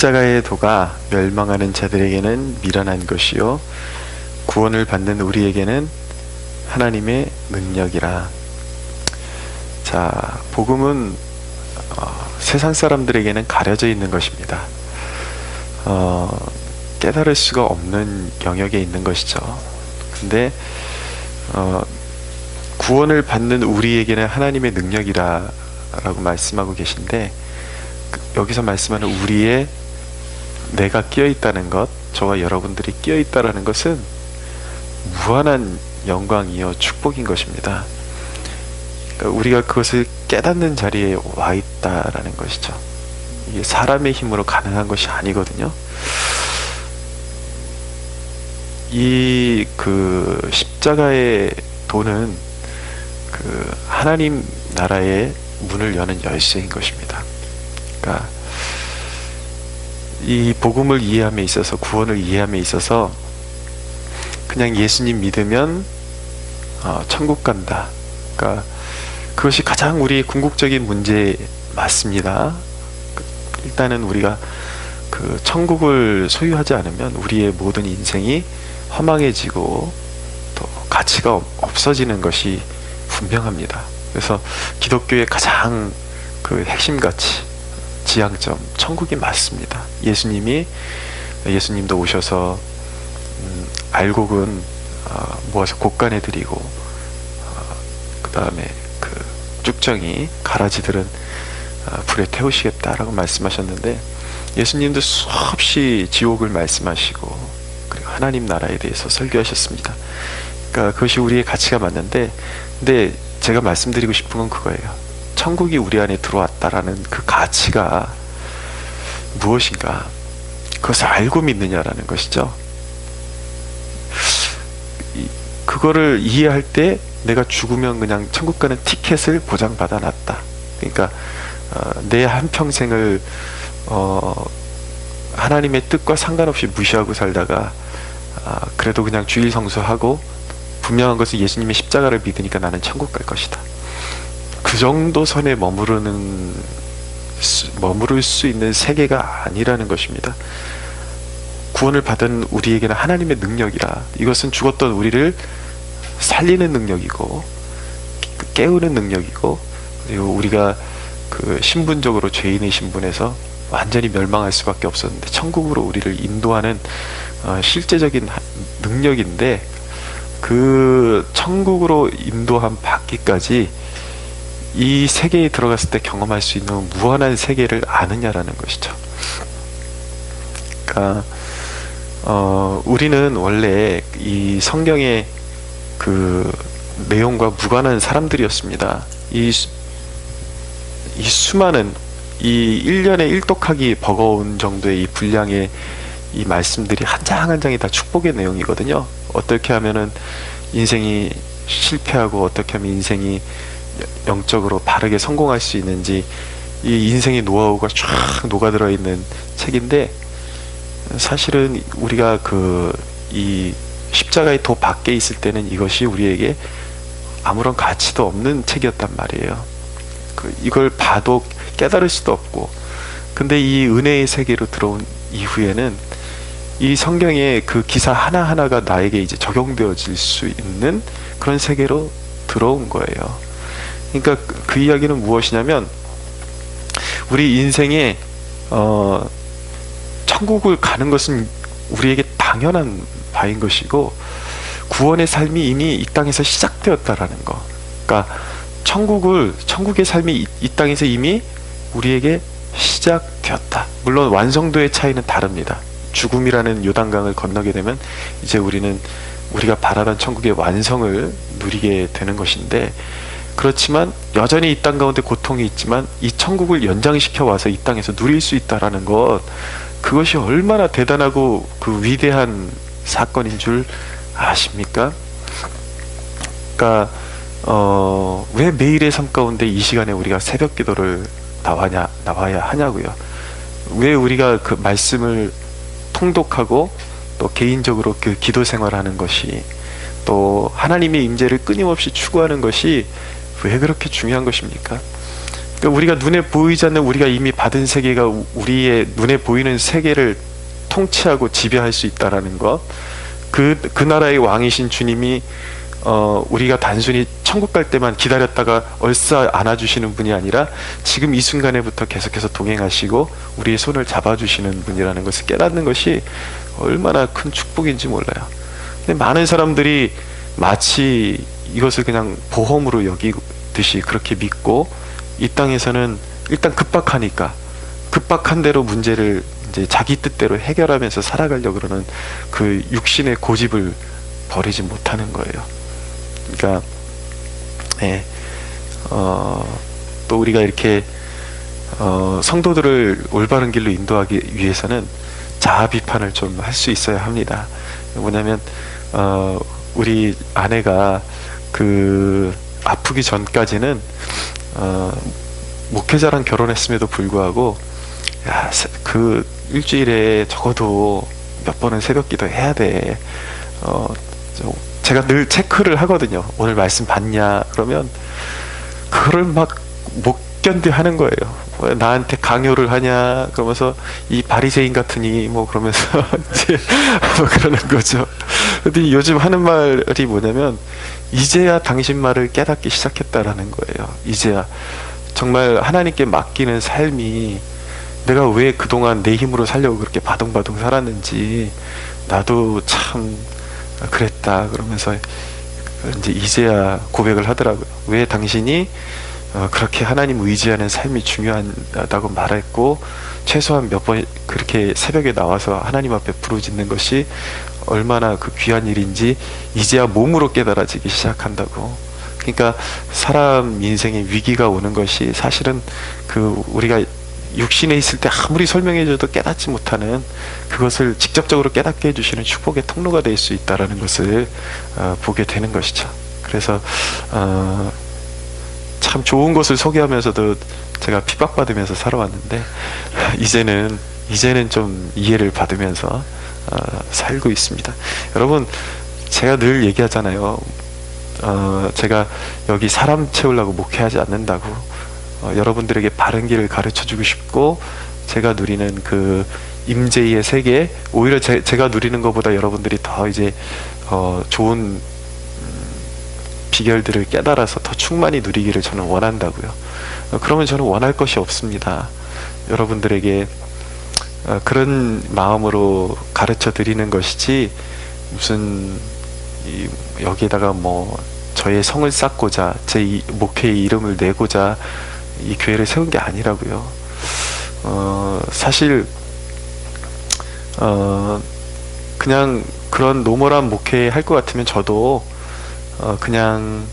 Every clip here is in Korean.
십자가의 도가 멸망하는 자들에게는 미련한 것이요 구원을 받는 우리에게는 하나님의 능력이라. 자, 복음은 세상 사람들에게는 가려져 있는 것입니다. 깨달을 수가 없는 영역에 있는 것이죠. 근데 구원을 받는 우리에게는 하나님의 능력이라 라고 말씀하고 계신데, 여기서 말씀하는 우리의 내가 끼어있다는 것, 저와 여러분들이 끼어있다라는 것은 무한한 영광이요 축복인 것입니다. 그러니까 우리가 그것을 깨닫는 자리에 와 있다라는 것이죠. 이게 사람의 힘으로 가능한 것이 아니거든요. 이 십자가의 도는 하나님 나라의 문을 여는 열쇠인 것입니다. 그러니까 이 복음을 이해함에 있어서, 구원을 이해함에 있어서 그냥 예수님 믿으면 천국 간다, 그러니까 그것이 가장 우리의 궁극적인 문제 맞습니다. 일단은 우리가 천국을 소유하지 않으면 우리의 모든 인생이 허망해지고 또 가치가 없어지는 것이 분명합니다. 그래서 기독교의 가장 핵심 가치, 지향점, 천국이 맞습니다. 예수님도 오셔서 알곡은 모아서 곡간에 드리고 그 다음에 쭉정이 가라지들은 불에 태우시겠다라고 말씀하셨는데, 예수님도 수없이 지옥을 말씀하시고 그리고 하나님 나라에 대해서 설교하셨습니다. 그러니까 그것이 우리의 가치가 맞는데, 근데 제가 말씀드리고 싶은 건 그거예요. 천국이 우리 안에 들어왔다라는 그 가치가 무엇인가, 그것을 알고 믿느냐라는 것이죠. 그거를 이해할 때 내가 죽으면 그냥 천국 가는 티켓을 보장받아 놨다. 그러니까 내 한평생을 하나님의 뜻과 상관없이 무시하고 살다가 그래도 그냥 주일 성수하고 분명한 것은 예수님의 십자가를 믿으니까 나는 천국 갈 것이다, 그 정도 선에 머무를 수 있는 세계가 아니라는 것입니다. 구원을 받은 우리에게는 하나님의 능력이라. 이것은 죽었던 우리를 살리는 능력이고 깨우는 능력이고, 그리고 우리가 신분적으로 죄인의 신분에서 완전히 멸망할 수밖에 없었는데 천국으로 우리를 인도하는 실제적인 능력인데, 그 천국으로 인도함 받기까지 이 세계에 들어갔을 때 경험할 수 있는 무한한 세계를 아느냐라는 것이죠. 그러니까 우리는 원래 이 성경의 내용과 무관한 사람들이었습니다. 이 수많은 이 1년에 일독하기 버거운 정도의 이 분량의 이 말씀들이 한 장 한 장이 다 축복의 내용이거든요. 어떻게 하면은 인생이 실패하고 어떻게 하면 인생이 영적으로 바르게 성공할 수 있는지, 이 인생의 노하우가 쫙 녹아들어 있는 책인데, 사실은 우리가 이 십자가의 도 밖에 있을 때는 이것이 우리에게 아무런 가치도 없는 책이었단 말이에요. 이걸 봐도 깨달을 수도 없고, 근데 이 은혜의 세계로 들어온 이후에는 이 성경의 그 기사 하나하나가 나에게 이제 적용되어질 수 있는 그런 세계로 들어온 거예요. 그러니까 그 이야기는 무엇이냐면, 우리 인생에 천국을 가는 것은 우리에게 당연한 바인 것이고, 구원의 삶이 이미 이 땅에서 시작되었다라는 거. 그러니까 천국의 삶이 이 땅에서 이미 우리에게 시작되었다. 물론 완성도의 차이는 다릅니다. 죽음이라는 요단강을 건너게 되면 이제 우리가 바라던 천국의 완성을 누리게 되는 것인데, 그렇지만 여전히 이 땅 가운데 고통이 있지만 이 천국을 연장시켜 와서 이 땅에서 누릴 수 있다라는 것, 그것이 얼마나 대단하고 위대한 사건인 줄 아십니까? 그러니까 왜 매일의 삶 가운데 이 시간에 우리가 새벽 기도를 나와야 하냐고요. 왜 우리가 그 말씀을 통독하고 또 개인적으로 기도 생활하는 것이, 또 하나님의 임재를 끊임없이 추구하는 것이 왜 그렇게 중요한 것입니까? 그러니까 우리가 눈에 보이지 않는 우리가 이미 받은 세계가 우리의 눈에 보이는 세계를 통치하고 지배할 수 있다라는 것. 그 나라의 왕이신 주님이 우리가 단순히 천국 갈 때만 기다렸다가 얼싸 안아주시는 분이 아니라 지금 이 순간에부터 계속해서 동행하시고 우리의 손을 잡아주시는 분이라는 것을 깨닫는 것이 얼마나 큰 축복인지 몰라요. 근데 많은 사람들이 마치 이것을 그냥 보험으로 여기듯이 그렇게 믿고 이 땅에서는 일단 급박한 대로 문제를 이제 자기 뜻대로 해결하면서 살아가려고 그러는 그 육신의 고집을 버리지 못하는 거예요. 그러니까 또 우리가 이렇게 성도들을 올바른 길로 인도하기 위해서는 자아 비판을 좀 할 수 있어야 합니다. 뭐냐면 우리 아내가 그 아프기 전까지는 목회자랑 결혼했음에도 불구하고 그 일주일에 적어도 몇 번은 새벽기도 해야 돼. 제가 늘 체크를 하거든요. 오늘 말씀 봤냐? 그러면 그거를 막 못 견뎌 하는 거예요. 나한테 강요를 하냐? 그러면서 이 바리새인 같으니 뭐 그러면서 이제 뭐 그러는 거죠. 근데 요즘 하는 말이 뭐냐면 이제야 당신 말을 깨닫기 시작했다라는 거예요. 이제야 정말 하나님께 맡기는 삶이 내가 왜 그동안 내 힘으로 살려고 그렇게 바둥바둥 살았는지 나도 참 그랬다 그러면서 이제 이제야 고백을 하더라고요. 왜 당신이 그렇게 하나님 의지하는 삶이 중요하다고 말했고 최소한 몇 번 그렇게 새벽에 나와서 하나님 앞에 부르짖는 것이 얼마나 그 귀한 일인지 이제야 몸으로 깨달아지기 시작한다고. 그러니까 사람 인생에 위기가 오는 것이 사실은 그 우리가 육신에 있을 때 아무리 설명해줘도 깨닫지 못하는 그것을 직접적으로 깨닫게 해주시는 축복의 통로가 될 수 있다라는 것을 보게 되는 것이죠. 그래서 참 좋은 것을 소개하면서도 제가 핍박받으면서 살아왔는데 이제는 좀 이해를 받으면서 살고 있습니다. 여러분, 제가 늘 얘기하잖아요. 제가 여기 사람 채우려고 목회하지 않는다고. 여러분들에게 바른 길을 가르쳐주고 싶고 제가 누리는 그 임재의 세계, 오히려 제가 누리는 것보다 여러분들이 더 이제 좋은 비결들을 깨달아서 더 충만히 누리기를 저는 원한다고요. 그러면 저는 원할 것이 없습니다. 여러분들에게 그런 마음으로 가르쳐 드리는 것이지 무슨 여기에다가 뭐 저의 성을 쌓고자 제 목회의 이름을 내고자 이 교회를 세운 게 아니라고요. 사실 그냥 그런 노멀한 목회 할 것 같으면 저도 그냥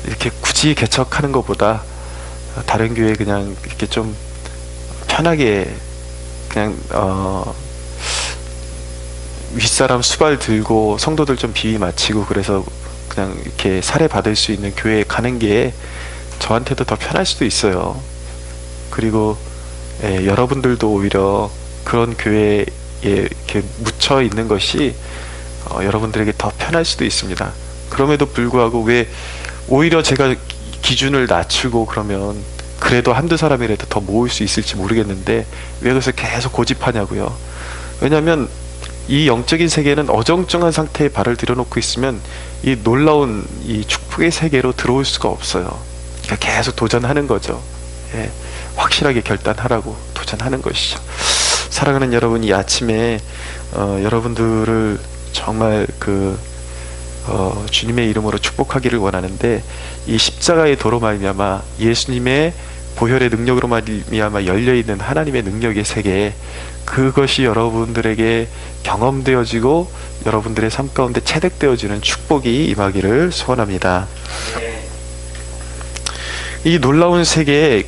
이렇게 굳이 개척하는 것보다 다른 교회 그냥 이렇게 좀 편하게 그냥 윗사람 수발 들고 성도들 좀 비위 맞추고 그래서 그냥 이렇게 사례 받을 수 있는 교회에 가는 게 저한테도 더 편할 수도 있어요. 그리고 여러분들도 오히려 그런 교회에 이렇게 묻혀 있는 것이 여러분들에게 더 편할 수도 있습니다. 그럼에도 불구하고 왜 오히려 제가 기준을 낮추고 그러면 그래도 한두 사람이라도 더 모을 수 있을지 모르겠는데 왜 그것을 계속 고집하냐고요. 왜냐하면 이 영적인 세계는 어정쩡한 상태에 발을 들여놓고 있으면 이 놀라운 이 축복의 세계로 들어올 수가 없어요. 그러니까 계속 도전하는 거죠. 확실하게 결단하라고 도전하는 것이죠. 사랑하는 여러분, 이 아침에 여러분들을 정말 주님의 이름으로 축복하기를 원하는데 이 십자가의 도로 말미암아 예수님의 보혈의 능력으로 말미암아 열려있는 하나님의 능력의 세계, 그것이 여러분들에게 경험되어지고 여러분들의 삶 가운데 체득되어지는 축복이 임하기를 소원합니다. 이 놀라운 세계에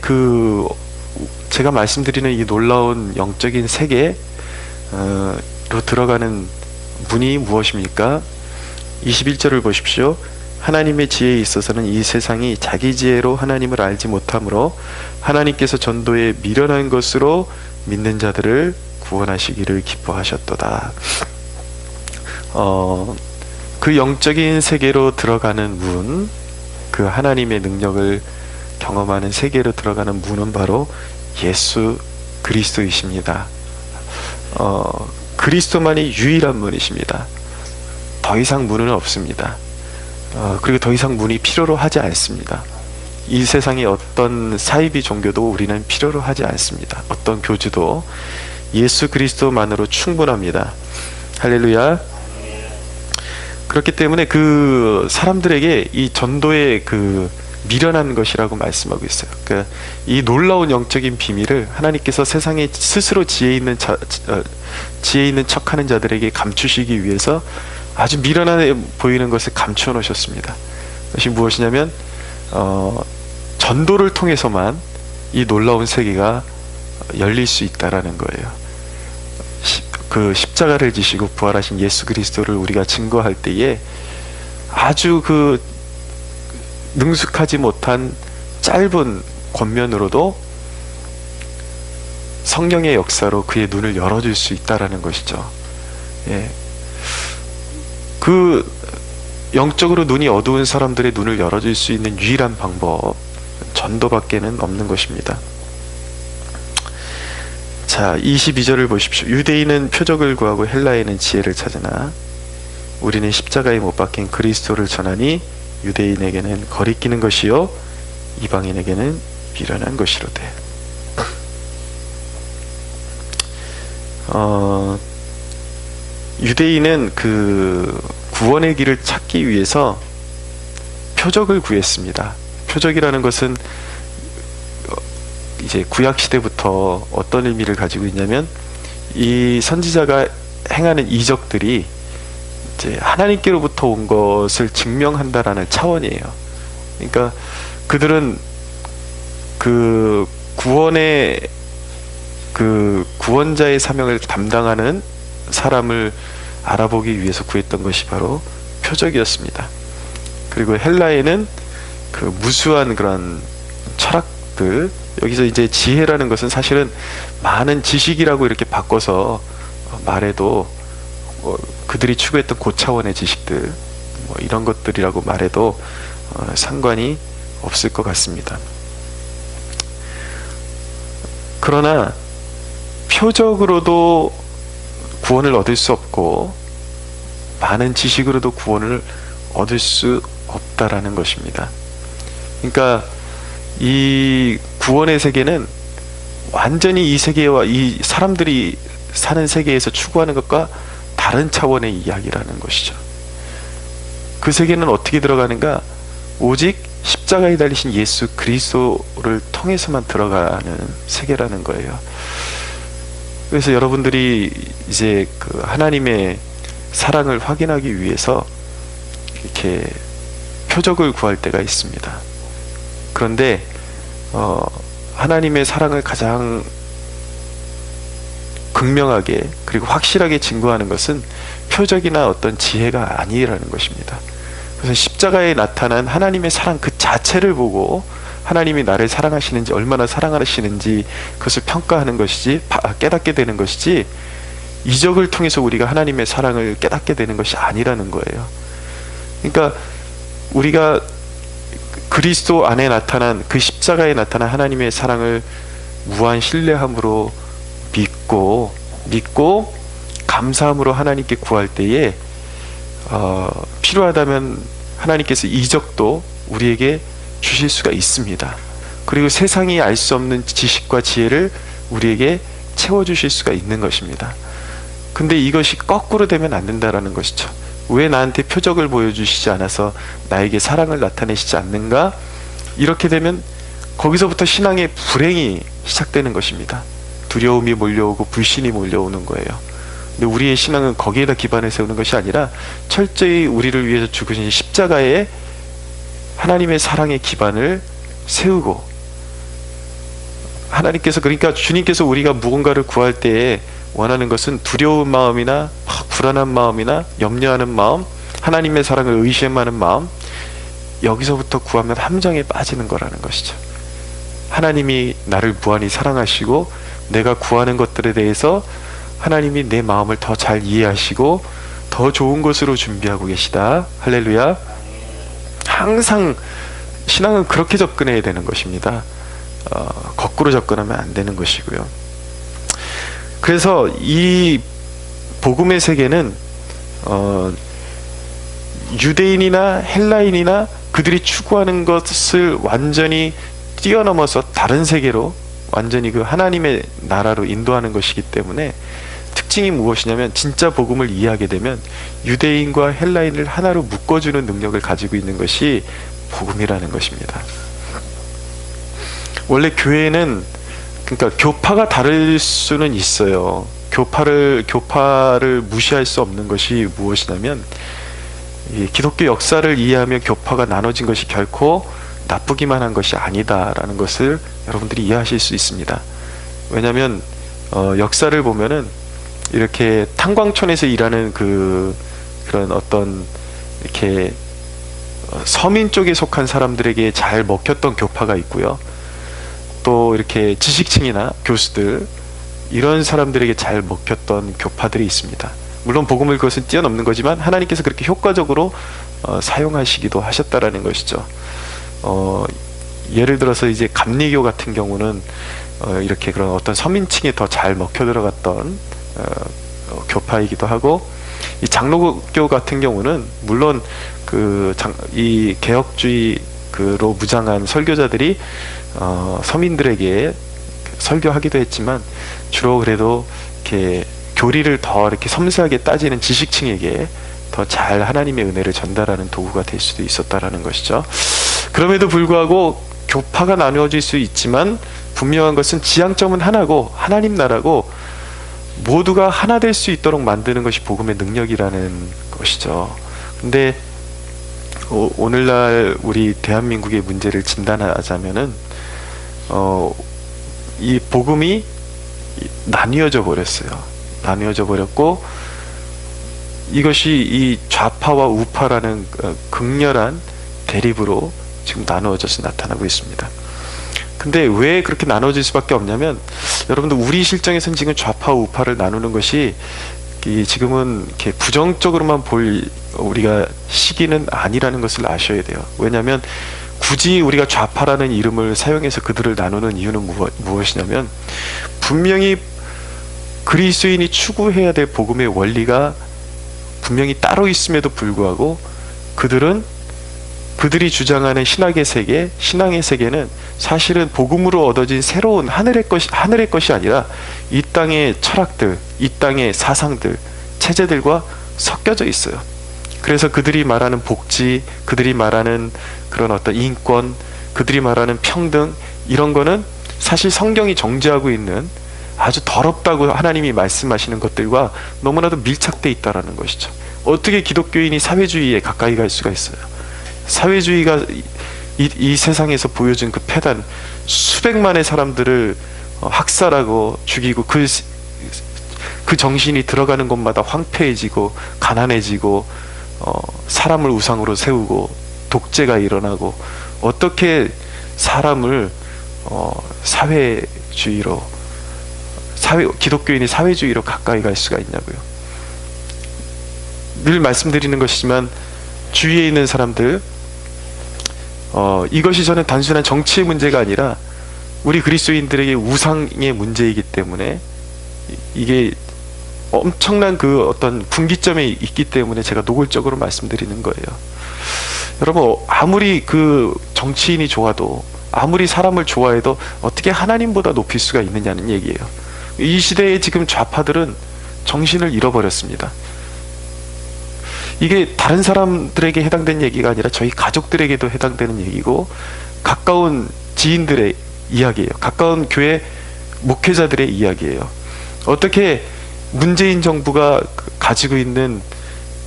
제가 말씀드리는 이 놀라운 영적인 세계로 들어가는 문이 무엇입니까? 21절을 보십시오. 하나님의 지혜에 있어서는 이 세상이 자기 지혜로 하나님을 알지 못하므로 하나님께서 전도에 미련한 것으로 믿는 자들을 구원하시기를 기뻐하셨도다. 그 영적인 세계로 들어가는 문, 그 하나님의 능력을 경험하는 세계로 들어가는 문은 바로 예수 그리스도이십니다. 그리스도만이 유일한 문이십니다. 더 이상 문은 없습니다. 그리고 더 이상 문이 필요로 하지 않습니다. 이 세상의 어떤 사이비 종교도 우리는 필요로 하지 않습니다. 어떤 교주도 예수 그리스도만으로 충분합니다. 할렐루야. 그렇기 때문에 그 사람들에게 이 전도의 그 미련한 것이라고 말씀하고 있어요. 그러니까 이 놀라운 영적인 비밀을 하나님께서 세상에 스스로 지혜 있는 척하는 자들에게 감추시기 위해서 아주 미련하게 보이는 것을 감추어 놓으셨습니다. 그것이 무엇이냐면 전도를 통해서만 이 놀라운 세계가 열릴 수 있다라는 거예요. 그 십자가를 지시고 부활하신 예수 그리스도를 우리가 증거할 때에 아주 그 능숙하지 못한 짧은 권면으로도 성령의 역사로 그의 눈을 열어줄 수 있다라는 것이죠. 예. 그 영적으로 눈이 어두운 사람들의 눈을 열어줄 수 있는 유일한 방법, 전도밖에는 없는 것입니다. 자, 22절을 보십시오. 유대인은 표적을 구하고 헬라인은 지혜를 찾으나 우리는 십자가에 못 박힌 그리스도를 전하니 유대인에게는 거리끼는 것이요 이방인에게는 미련한 것이로되. 유대인은 그 구원의 길을 찾기 위해서 표적을 구했습니다. 표적이라는 것은 이제 구약 시대부터 어떤 의미를 가지고 있냐면 이 선지자가 행하는 이적들이 이제 하나님께로부터 온 것을 증명한다라는 차원이에요. 그러니까 그들은 그 구원의 그 구원자의 사명을 담당하는 사람을 알아보기 위해서 구했던 것이 바로 표적이었습니다. 그리고 헬라에는 그 무수한 그런 철학들, 여기서 이제 지혜라는 것은 사실은 많은 지식이라고 이렇게 바꿔서 말해도 그들이 추구했던 고차원의 지식들, 이런 것들이라고 말해도 상관이 없을 것 같습니다. 그러나 표적으로도 구원을 얻을 수 없고 많은 지식으로도 구원을 얻을 수 없다라는 것입니다. 그러니까 이 구원의 세계는 완전히 이 세계와 이 사람들이 사는 세계에서 추구하는 것과 다른 차원의 이야기라는 것이죠. 그 세계는 어떻게 들어가는가? 오직 십자가에 달리신 예수 그리스도를 통해서만 들어가는 세계라는 거예요. 그래서 여러분들이 이제 그 하나님의 사랑을 확인하기 위해서 이렇게 표적을 구할 때가 있습니다. 그런데 하나님의 사랑을 가장 극명하게 그리고 확실하게 증거하는 것은 표적이나 어떤 지혜가 아니라는 것입니다. 그래서 십자가에 나타난 하나님의 사랑 그 자체를 보고 하나님이 나를 사랑하시는지, 얼마나 사랑하시는지 그것을 평가하는 것이지, 깨닫게 되는 것이지, 이적을 통해서 우리가 하나님의 사랑을 깨닫게 되는 것이 아니라는 거예요. 그러니까 우리가 그리스도 안에 나타난, 그 십자가에 나타난 하나님의 사랑을 무한 신뢰함으로 믿고 감사함으로 하나님께 구할 때에 필요하다면 하나님께서 이적도 우리에게 주실 수가 있습니다. 그리고 세상이 알 수 없는 지식과 지혜를 우리에게 채워주실 수가 있는 것입니다. 근데 이것이 거꾸로 되면 안 된다라는 것이죠. 왜 나한테 표적을 보여주시지 않아서 나에게 사랑을 나타내시지 않는가? 이렇게 되면 거기서부터 신앙의 불행이 시작되는 것입니다. 두려움이 몰려오고 불신이 몰려오는 거예요. 근데 우리의 신앙은 거기에다 기반을 세우는 것이 아니라 철저히 우리를 위해서 죽으신 십자가에 하나님의 사랑의 기반을 세우고, 하나님께서, 그러니까 주님께서 우리가 무언가를 구할 때에 원하는 것은 두려운 마음이나 불안한 마음이나 염려하는 마음, 하나님의 사랑을 의심하는 마음, 여기서부터 구하면 함정에 빠지는 거라는 것이죠. 하나님이 나를 무한히 사랑하시고 내가 구하는 것들에 대해서 하나님이 내 마음을 더 잘 이해하시고 더 좋은 것으로 준비하고 계시다. 할렐루야. 항상 신앙은 그렇게 접근해야 되는 것입니다. 거꾸로 접근하면 안 되는 것이고요. 그래서 이 복음의 세계는 유대인이나 헬라인이나 그들이 추구하는 것을 완전히 뛰어넘어서 다른 세계로, 완전히 그 하나님의 나라로 인도하는 것이기 때문에, 특징이 무엇이냐면 진짜 복음을 이해하게 되면 유대인과 헬라인을 하나로 묶어주는 능력을 가지고 있는 것이 복음이라는 것입니다. 원래 교회는, 그러니까 교파가 다를 수는 있어요. 교파를 무시할 수 없는 것이 무엇이냐면, 이 기독교 역사를 이해하면 교파가 나눠진 것이 결코 나쁘기만 한 것이 아니다라는 것을 여러분들이 이해하실 수 있습니다. 왜냐하면 역사를 보면은 이렇게 탄광촌에서 일하는 그런 어떤 이렇게 서민 쪽에 속한 사람들에게 잘 먹혔던 교파가 있고요. 또 이렇게 지식층이나 교수들, 이런 사람들에게 잘 먹혔던 교파들이 있습니다. 물론 복음을 그것은 뛰어넘는 거지만 하나님께서 그렇게 효과적으로 사용하시기도 하셨다라는 것이죠. 예를 들어서 이제 감리교 같은 경우는 이렇게 그런 어떤 서민층에 더 잘 먹혀 들어갔던 교파이기도 하고, 이 장로교 같은 경우는 물론 이 개혁주의로 무장한 설교자들이 서민들에게 설교하기도 했지만, 주로 그래도 이렇게 교리를 더 이렇게 섬세하게 따지는 지식층에게 더 잘 하나님의 은혜를 전달하는 도구가 될 수도 있었다라는 것이죠. 그럼에도 불구하고 교파가 나누어질 수 있지만 분명한 것은 지향점은 하나고, 하나님 나라고, 모두가 하나 될 수 있도록 만드는 것이 복음의 능력이라는 것이죠. 근데 오늘날 우리 대한민국의 문제를 진단하자면은 이 복음이 나뉘어져 버렸어요. 나뉘어져 버렸고, 이것이 이 좌파와 우파라는 극렬한 대립으로 지금 나누어져서 나타나고 있습니다. 근데 왜 그렇게 나눠질 수밖에 없냐면, 여러분들 우리 실정에서는 지금 좌파 우파를 나누는 것이 지금은 이렇게 부정적으로만 볼 우리가 시기는 아니라는 것을 아셔야 돼요. 왜냐하면 굳이 우리가 좌파라는 이름을 사용해서 그들을 나누는 이유는 무엇이냐면, 분명히 그리스도인이 추구해야 될 복음의 원리가 분명히 따로 있음에도 불구하고, 그들이 주장하는 신학의 세계, 신앙의 세계는 사실은 복음으로 얻어진 새로운 하늘의 것이 아니라 이 땅의 철학들, 이 땅의 사상들, 체제들과 섞여져 있어요. 그래서 그들이 말하는 복지, 그들이 말하는 그런 어떤 인권, 그들이 말하는 평등, 이런 거는 사실 성경이 정죄하고 있는 아주 더럽다고 하나님이 말씀하시는 것들과 너무나도 밀착되어 있다는 것이죠. 어떻게 기독교인이 사회주의에 가까이 갈 수가 있어요? 사회주의가 이 세상에서 보여준 그 패단, 수백만의 사람들을 학살하고 죽이고, 그 정신이 들어가는 곳마다 황폐해지고 가난해지고, 사람을 우상으로 세우고 독재가 일어나고, 어떻게 사람을 기독교인이 사회주의로 가까이 갈 수가 있냐고요. 늘 말씀드리는 것이지만, 주위에 있는 사람들, 이것이 저는 단순한 정치의 문제가 아니라 우리 그리스도인들에게 우상의 문제이기 때문에, 이게 엄청난 그 어떤 분기점에 있기 때문에 제가 노골적으로 말씀드리는 거예요. 여러분, 아무리 그 정치인이 좋아도, 아무리 사람을 좋아해도 어떻게 하나님보다 높일 수가 있느냐는 얘기예요. 이 시대에 지금 좌파들은 정신을 잃어버렸습니다. 이게 다른 사람들에게 해당되는 얘기가 아니라 저희 가족들에게도 해당되는 얘기고, 가까운 지인들의 이야기예요. 가까운 교회 목회자들의 이야기예요. 어떻게 문재인 정부가 가지고 있는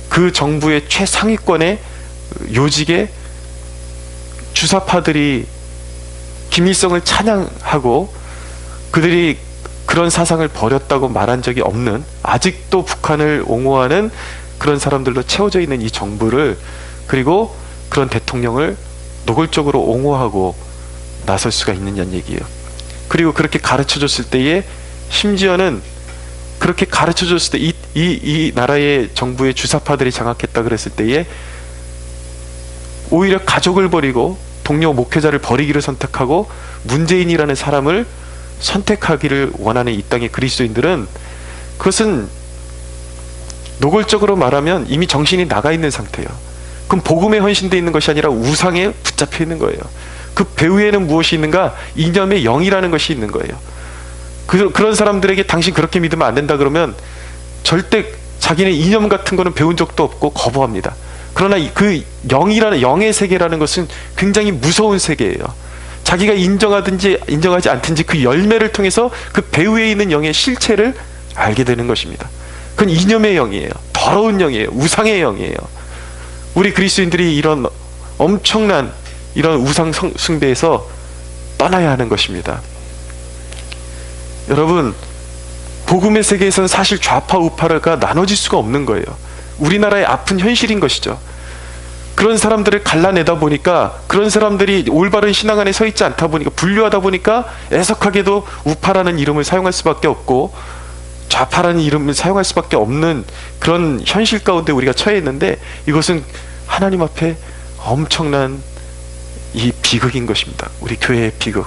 그 정부의 최상위권의 요직에 주사파들이 김일성을 찬양하고, 그들이 그런 사상을 버렸다고 말한 적이 없는, 아직도 북한을 옹호하는 그런 사람들로 채워져 있는 이 정부를, 그리고 그런 대통령을 노골적으로 옹호하고 나설 수가 있느냐는 얘기예요. 그리고 그렇게 가르쳐줬을 때에, 심지어는 그렇게 가르쳐줬을 때 이 나라의 정부의 주사파들이 장악했다 그랬을 때에 오히려 가족을 버리고 동료 목회자를 버리기를 선택하고 문재인이라는 사람을 선택하기를 원하는 이 땅의 그리스도인들은, 그것은 노골적으로 말하면 이미 정신이 나가 있는 상태예요. 그럼 복음에 헌신되어 있는 것이 아니라 우상에 붙잡혀 있는 거예요. 그 배후에는 무엇이 있는가? 이념의 영이라는 것이 있는 거예요. 그런 사람들에게 당신 그렇게 믿으면 안 된다 그러면 절대 자기는 이념 같은 거는 배운 적도 없고 거부합니다. 그러나 그 영이라는, 영의 세계라는 것은 굉장히 무서운 세계예요. 자기가 인정하든지 인정하지 않든지 그 열매를 통해서 그 배후에 있는 영의 실체를 알게 되는 것입니다. 그건 이념의 영이에요. 더러운 영이에요. 우상의 영이에요. 우리 그리스도인들이 이런 엄청난 이런 우상 숭배에서 떠나야 하는 것입니다. 여러분, 복음의 세계에서는 사실 좌파 우파가 나눠질 수가 없는 거예요. 우리나라의 아픈 현실인 것이죠. 그런 사람들을 갈라내다 보니까, 그런 사람들이 올바른 신앙 안에 서 있지 않다 보니까, 분류하다 보니까 애석하게도 우파라는 이름을 사용할 수밖에 없고 좌파라는 이름을 사용할 수밖에 없는 그런 현실 가운데 우리가 처해 있는데, 이것은 하나님 앞에 엄청난 이 비극인 것입니다. 우리 교회의 비극.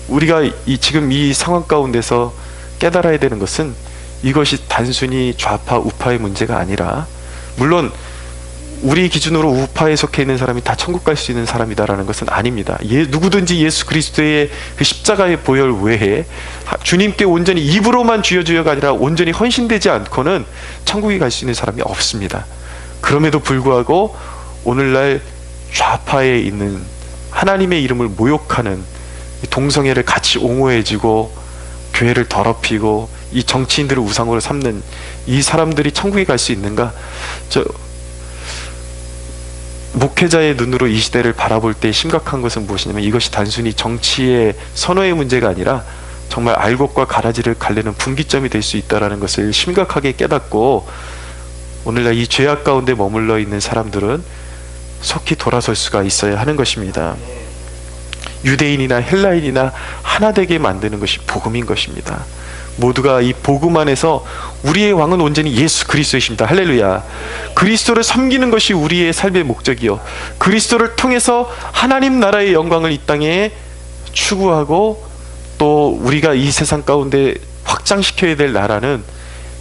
우리가 지금 이 상황 가운데서 깨달아야 되는 것은, 이것이 단순히 좌파 우파의 문제가 아니라, 물론 우리 기준으로 우파에 속해 있는 사람이 다 천국 갈 수 있는 사람이다라는 것은 아닙니다. 누구든지 예수 그리스도의 그 십자가의 보혈 외에 주님께 온전히 입으로만 주여 주여가 아니라 온전히 헌신되지 않고는 천국에 갈 수 있는 사람이 없습니다. 그럼에도 불구하고 오늘날 좌파에 있는 하나님의 이름을 모욕하는 동성애를 같이 옹호해주고 교회를 더럽히고 이 정치인들을 우상으로 삼는 이 사람들이 천국에 갈 수 있는가? 목회자의 눈으로 이 시대를 바라볼 때 심각한 것은 무엇이냐면, 이것이 단순히 정치의 선호의 문제가 아니라 정말 알곡과 가라지를 갈리는 분기점이 될 수 있다는 것을 심각하게 깨닫고, 오늘날 이 죄악 가운데 머물러 있는 사람들은 속히 돌아설 수가 있어야 하는 것입니다. 유대인이나 헬라인이나 하나 되게 만드는 것이 복음인 것입니다. 모두가 이 복음 안에서, 우리의 왕은 온전히 예수 그리스도이십니다. 할렐루야. 그리스도를 섬기는 것이 우리의 삶의 목적이요, 그리스도를 통해서 하나님 나라의 영광을 이 땅에 추구하고, 또 우리가 이 세상 가운데 확장시켜야 될 나라는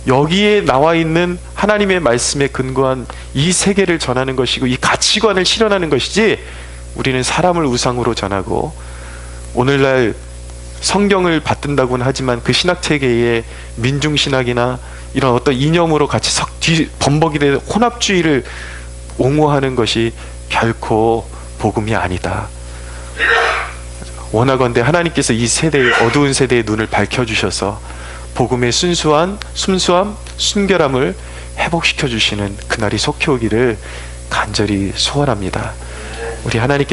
여기에 나와 있는 하나님의 말씀에 근거한 이 세계를 전하는 것이고, 이 가치관을 실현하는 것이지, 우리는 사람을 우상으로 전하고, 오늘날 성경을 받든다고는 하지만 그 신학체계의 민중신학이나 이런 어떤 이념으로 같이 범벅이 된 혼합주의를 옹호하는 것이 결코 복음이 아니다. 원하건대 하나님께서 이 세대의, 어두운 세대의 눈을 밝혀주셔서 복음의 순수함, 순결함을 회복시켜 주시는 그날이 속히 오기를 간절히 소원합니다. 우리 하나님께